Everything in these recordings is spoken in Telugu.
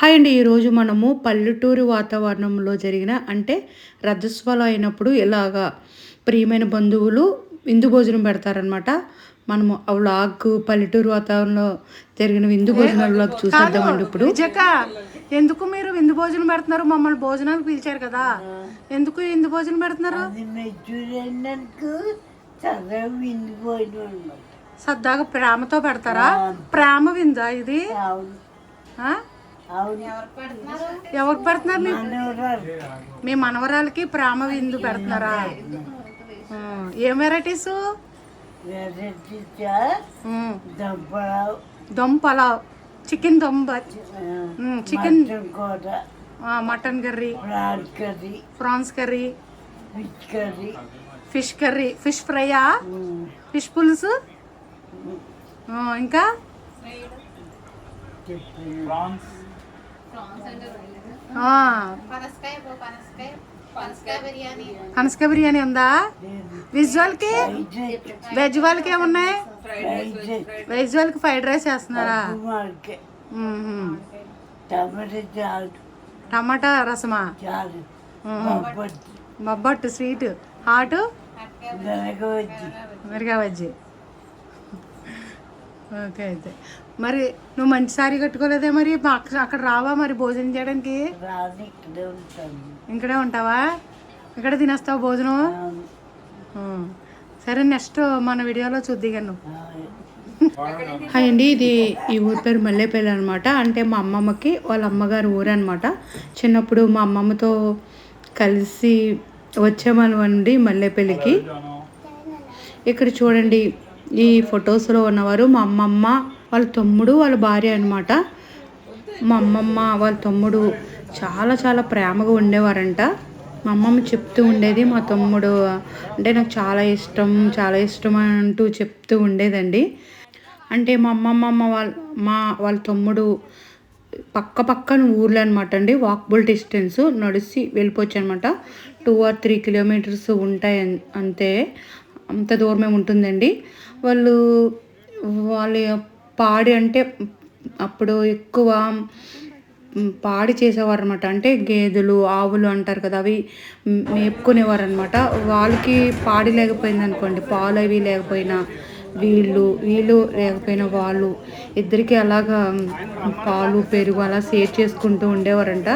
హాయ్ అండి. ఈరోజు మనము పల్లెటూరు వాతావరణంలో జరిగిన అంటే రజస్వాలు అయినప్పుడు ఇలాగా ప్రియమైన బంధువులు విందు భోజనం పెడతారనమాట. మనము ఆ వ్లాగ్ పల్లెటూరు వాతావరణంలో జరిగిన విందు భోజనాల వ్లాగ్ చూసేద్దామండి ఇప్పుడు. విజయక్క, ఎందుకు మీరు విందు భోజనం పెడుతున్నారు? మమ్మల్ని భోజనానికి పిలిచారు కదా, ఎందుకు విందు భోజనం పెడుతున్నారు? సరదాగా ప్రేమతో పెడతారా? ప్రేమ విందా ఇది? ఎవరికి పెడుతున్నారు? మీ మనవరాలకి ప్రేమ విందు పెడుతున్నారా? ఏం varieties? Dum pulao, chicken dum, chicken, mutton curry, prawns curry, fish curry, fish ఫ్రైయా, ఫిష్ పులుసు, ఇంకా పనసకాయ బిర్యానీ ఉందా? విజువల్కి వెజ్ వాళ్ళకి ఏమున్నాయి? వెజ్ వాళ్ళకి ఫ్రైడ్ రైస్ చేస్తున్నారా? టమాటా రసమా, బొబ్బట్టు, స్వీట్, హాట్, మిరగా బజ్జీ. ఓకే, అయితే మరి నువ్వు మంచి సారీ కట్టుకోలేదే, మరి అక్కడ రావా మరి భోజనం చేయడానికి? ఇక్కడే ఉంటావా? ఇక్కడ తినేస్తావు భోజనం? సరే, నెక్స్ట్ మన వీడియోలో చూద్దిగాను. హాయ్ అండి. ఇది ఈ ఊరి పేరు మల్లేపల్లి అనమాట. అంటే మా అమ్మమ్మకి వాళ్ళ అమ్మగారు ఊరు అనమాట. చిన్నప్పుడు మా అమ్మమ్మతో కలిసి వచ్చామనుకోండి మల్లేపల్లికి. ఇక్కడ చూడండి, ఈ ఫొటోస్లో ఉన్నవారు మా అమ్మమ్మ, వాళ్ళ తమ్ముడు, వాళ్ళ భార్య అనమాట. మా అమ్మమ్మ వాళ్ళ తమ్ముడు చాలా చాలా ప్రేమగా ఉండేవారంట. మా అమ్మమ్మ చెప్తూ ఉండేది, మా తమ్ముడు అంటే నాకు చాలా ఇష్టం, చాలా ఇష్టం అంటూ చెప్తూ ఉండేదండి. అంటే మా అమ్మమ్మ వాళ్ళ తమ్ముడు పక్కన ఊర్లు అనమాట అండి. వాకబుల్ డిస్టెన్స్, నడిచి వెళ్ళిపోవచ్చు అనమాట. 2 or 3 kilometers ఉంటాయి అంతే, అంత దూరమే ఉంటుందండి. వాళ్ళ పాడి అంటే అప్పుడు ఎక్కువ పాడి చేసేవారు అనమాట. అంటే గేదెలు, ఆవులు అంటారు కదా, అవి మేపుకునేవారు అనమాట. వాళ్ళకి పాడి లేకపోయింది అనుకోండి, పాలు అవి లేకపోయినా వీళ్ళు లేకపోయినా వాళ్ళు ఇద్దరికి అలాగా పాలు, పెరుగు అలా షేర్ చేసుకుంటూ ఉండేవారంట.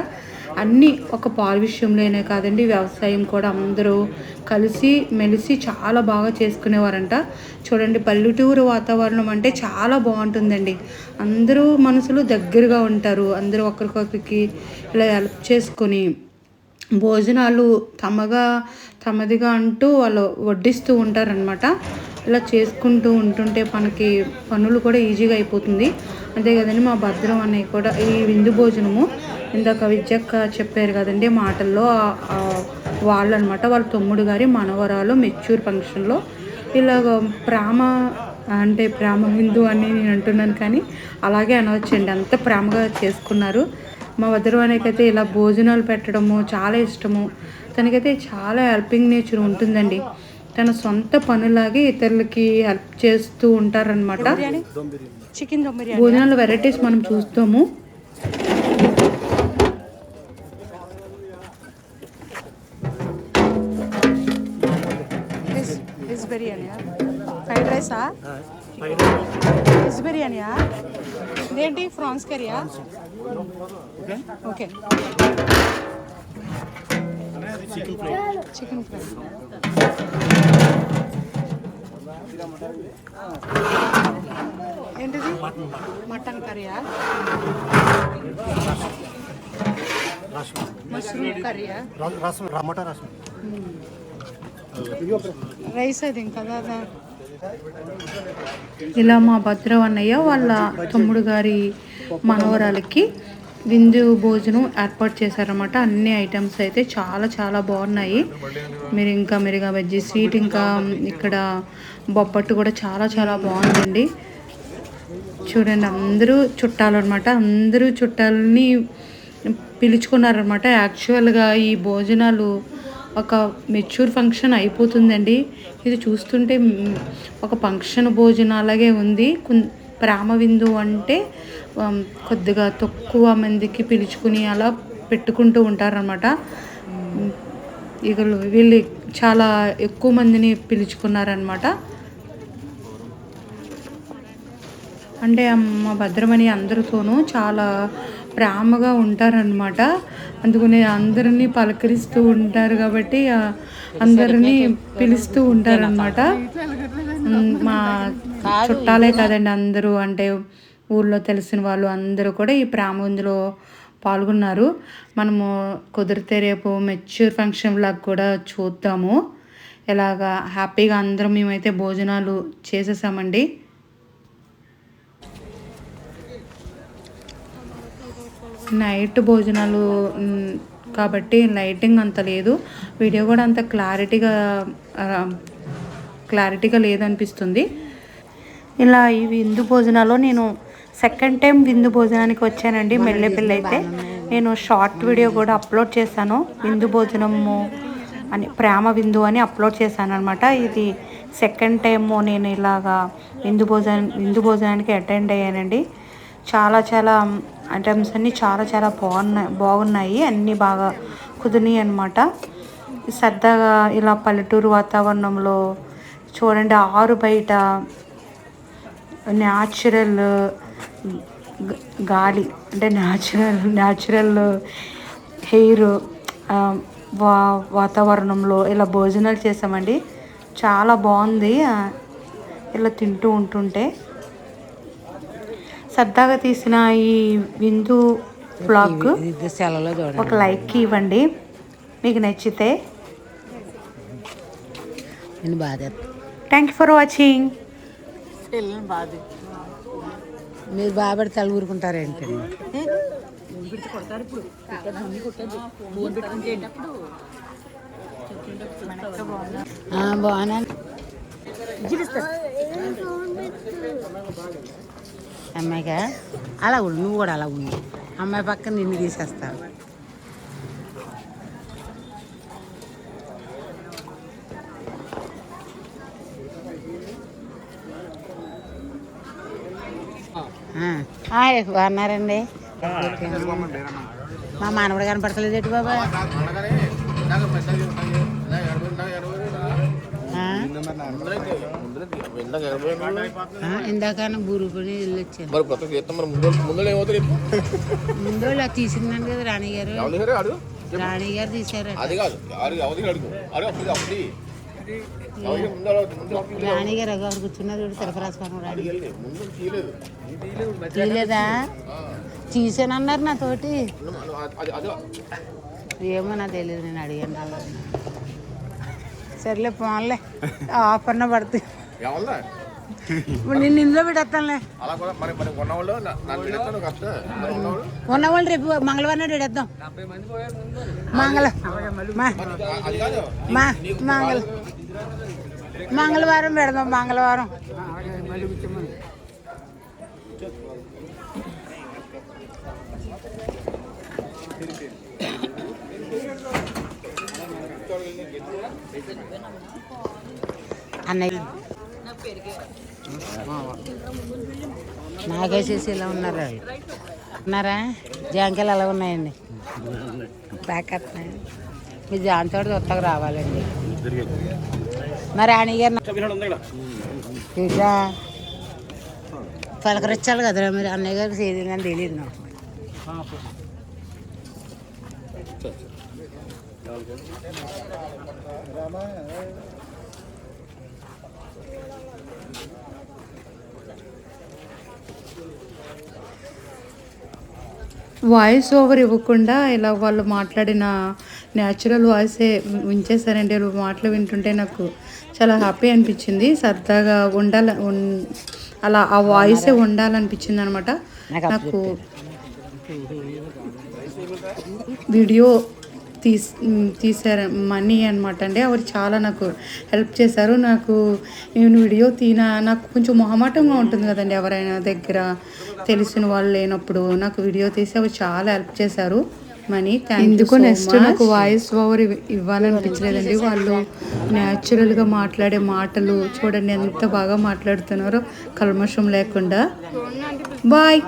అన్నీ ఒక పాలు విషయంలోనే కాదండి, వ్యవసాయం కూడా అందరూ కలిసి మెలిసి చాలా బాగా చేసుకునేవారంట. చూడండి, పల్లెటూరు వాతావరణం అంటే చాలా బాగుంటుందండి. అందరూ మనసులు దగ్గరగా ఉంటారు. అందరూ ఒకరికొకరికి ఇలా హెల్ప్ చేసుకొని భోజనాలు తమదిగా అంటూ వాళ్ళు వడ్డిస్తూ ఉంటారనమాట. ఇలా చేసుకుంటూ ఉంటుంటే మనకి పనులు కూడా ఈజీగా అయిపోతుంది. అంతే కదండి, మా భద్రం అన్నయ్య కూడా ఈ విందు భోజనము ఇందాక విజయక్క చెప్పారు కదండి మాటల్లో, వాళ్ళు అనమాట వాళ్ళ తమ్ముడు గారి మనవరాలు మెచ్యూర్ ఫంక్షన్లో ఇలాగ ప్రేమ విందు అని నేను అంటున్నాను, కానీ అలాగే అనవచ్చండి, అంత ప్రేమగా చేసుకున్నారు. మా వద్దరవానికైతే ఇలా భోజనాలు పెట్టడము చాలా ఇష్టము. తనకైతే చాలా హెల్పింగ్ నేచర్ ఉంటుందండి. తన సొంత పనులాగే ఇతరులకి హెల్ప్ చేస్తూ ఉంటారనమాట. చికెన్ దమ్ బిర్యానీ, భోజనాల వెరైటీస్ మనం చూస్తాము. వెజ్ బిర్యానీయా, ఫ్రైడ్ రైసా, వెజ్ బిర్యానీయా, ఇదేంటి ప్రాన్స్ కర్రీయా? ఓకే, చికెన్ ఫ్రై, ఏంటిది? మటన్ కర్రీయా, మష్రూమ్ కర్రీయా, రైస్ అది ఇంకా. ఇలా మా భద్రం అన్నయ్య వాళ్ళ తమ్ముడు గారి మనవరాలకి విందు భోజనం ఏర్పాటు చేశారన్నమాట. అన్ని ఐటమ్స్ అయితే చాలా చాలా బాగున్నాయి. మిరిగా వెజ్జి, స్వీట్, ఇంకా ఇక్కడ బొబ్బట్టు కూడా చాలా చాలా బాగుందండి. చూడండి, అందరూ చుట్టాలు అనమాట. అందరూ చుట్టాలని పిలుచుకున్నారనమాట. యాక్చువల్గా ఈ భోజనాలు ఒక మెచ్యూర్ ఫంక్షన్ అయిపోతుందండి. ఇది చూస్తుంటే ఒక ఫంక్షన్ భోజనం అలాగే ఉంది. ప్రేమ విందు అంటే కొద్దిగా తక్కువ మందికి పిలుచుకుని అలా పెట్టుకుంటూ ఉంటారనమాట. ఇక వీళ్ళు చాలా ఎక్కువ మందిని పిలుచుకున్నారనమాట. అంటే అమ్మ భద్రమణి అందరితోనూ చాలా ప్రేమగా ఉంటారనమాట. అందుకని అందరినీ పలకరిస్తూ ఉంటారు కాబట్టి అందరినీ పిలుస్తూ ఉంటారనమాట. మా చుట్టాలే కాదండి, అందరూ అంటే ఊళ్ళో తెలిసిన వాళ్ళు అందరూ కూడా ఈ ప్రేమ విందులో పాల్గొన్నారు. మనము కుదిరితే రేపు మెచ్యూర్ ఫంక్షన్ లాగా కూడా చూద్దాము. ఇలాగా హ్యాపీగా అందరం మేమైతే భోజనాలు చేసేసామండి. నైట్ భోజనాలు కాబట్టి లైటింగ్ అంత లేదు, వీడియో కూడా అంత క్లారిటీగా లేదనిపిస్తుంది. ఇలా ఈ విందు భోజనాల్లో నేను సెకండ్ టైం విందు భోజనానికి వచ్చానండి. మెల్లెపిల్లి అయితే నేను షార్ట్ వీడియో కూడా అప్లోడ్ చేశాను. విందు భోజనము అని ప్రేమ విందు అని అప్లోడ్ చేశాను అనమాట. ఇది సెకండ్ టైము నేను ఇలాగా విందు భోజనానికి అటెండ్ అయ్యానండి. చాలా ఐటమ్స్ అన్నీ చాలా బాగున్నాయి. అన్నీ బాగా కుదిరినాయి అనమాట. సరదాగా ఇలా పల్లెటూరు వాతావరణంలో చూడండి, ఆరు బయట న్యాచురల్ గాలి అంటే న్యాచురల్ హెయిర్ వాతావరణంలో ఇలా భోజనాలు చేసామండి. చాలా బాగుంది ఇలా తింటూ ఉంటుంటే. సరదాగా తీసిన ఈ విందు బ్లాగ్ ఒక లైక్ ఇవ్వండి మీకు నచ్చితే. Thank you for watching. మీరు బాగా తల ఊరుకుంటారేంటి? బాగున్నా అమ్మాయిగా అలా ఉండు, నువ్వు కూడా అలా ఉండు. అమ్మాయి పక్కన నిన్ను తీసేస్తావు. బాగున్నారండి. మా మానవుడు కనపడతలేదు ఏంటి బాబా? ఇందాక బూరుకొని వెళ్ళొచ్చాను. ముందు ఇలా తీసిందని కదా రాణి గారు తీశారు. రాణి గారు ఎవరు కూర్చున్నారు? సరఫరాస్వామి రాణి తీయలేదా? తీసానన్నారు నాతోటి. ఏమో నాకు తెలియదు, నేను అడిగాను. సర్లే పోన్లే, ఆఫర్న పడుతుంది. నేను ఇందులో పెట్టేస్తానులే. ఉన్నవాళ్ళు రేపు మంగళవారం నాడు పెడేద్దాం. మంగళవారం పెడదాం. మంగళవారం అన్నయ్య నాగేసేసి ఇలా ఉన్నారా? జాంకాయలు అలా ఉన్నాయండి. ప్యాకెట్ మీ జాంతోడు కొత్తగా రావాలండి. మరి రాణి గారు ఇంకా పలకరించాలి కదరా మరి. అన్నయ్య గారికి సేదిందని తెలియదు నాకు. వాయిస్ ఓవర్ ఇవ్వకుండా ఇలా వాళ్ళు మాట్లాడిన న్యాచురల్ వాయిసే ఉంచేసారండి. మాటలు వింటుంటే నాకు చాలా హ్యాపీ అనిపించింది. సరదాగా అలా ఆ వాయిసే ఉండాలనిపించింది అనమాట. నాకు వీడియో తీసారు మనీ అనమాట అండి. ఆవిడ చాలా నాకు హెల్ప్ చేశారు. నేను వీడియో నాకు కొంచెం మొహమాటంగా ఉంటుంది కదండి, ఎవరైనా దగ్గర తెలిసిన వాళ్ళు లేనప్పుడు నాకు వీడియో తీసి ఆవిడ చాలా హెల్ప్ చేశారు. మనీ ఎందుకు నెక్స్ట్ నాకు వాయిస్ ఓవర్ ఇవ్వాలనిపించలేదండి. వాళ్ళు న్యాచురల్గా మాట్లాడే మాటలు చూడండి ఎంత బాగా మాట్లాడుతున్నారో కల్మషం లేకుండా. బాయ్.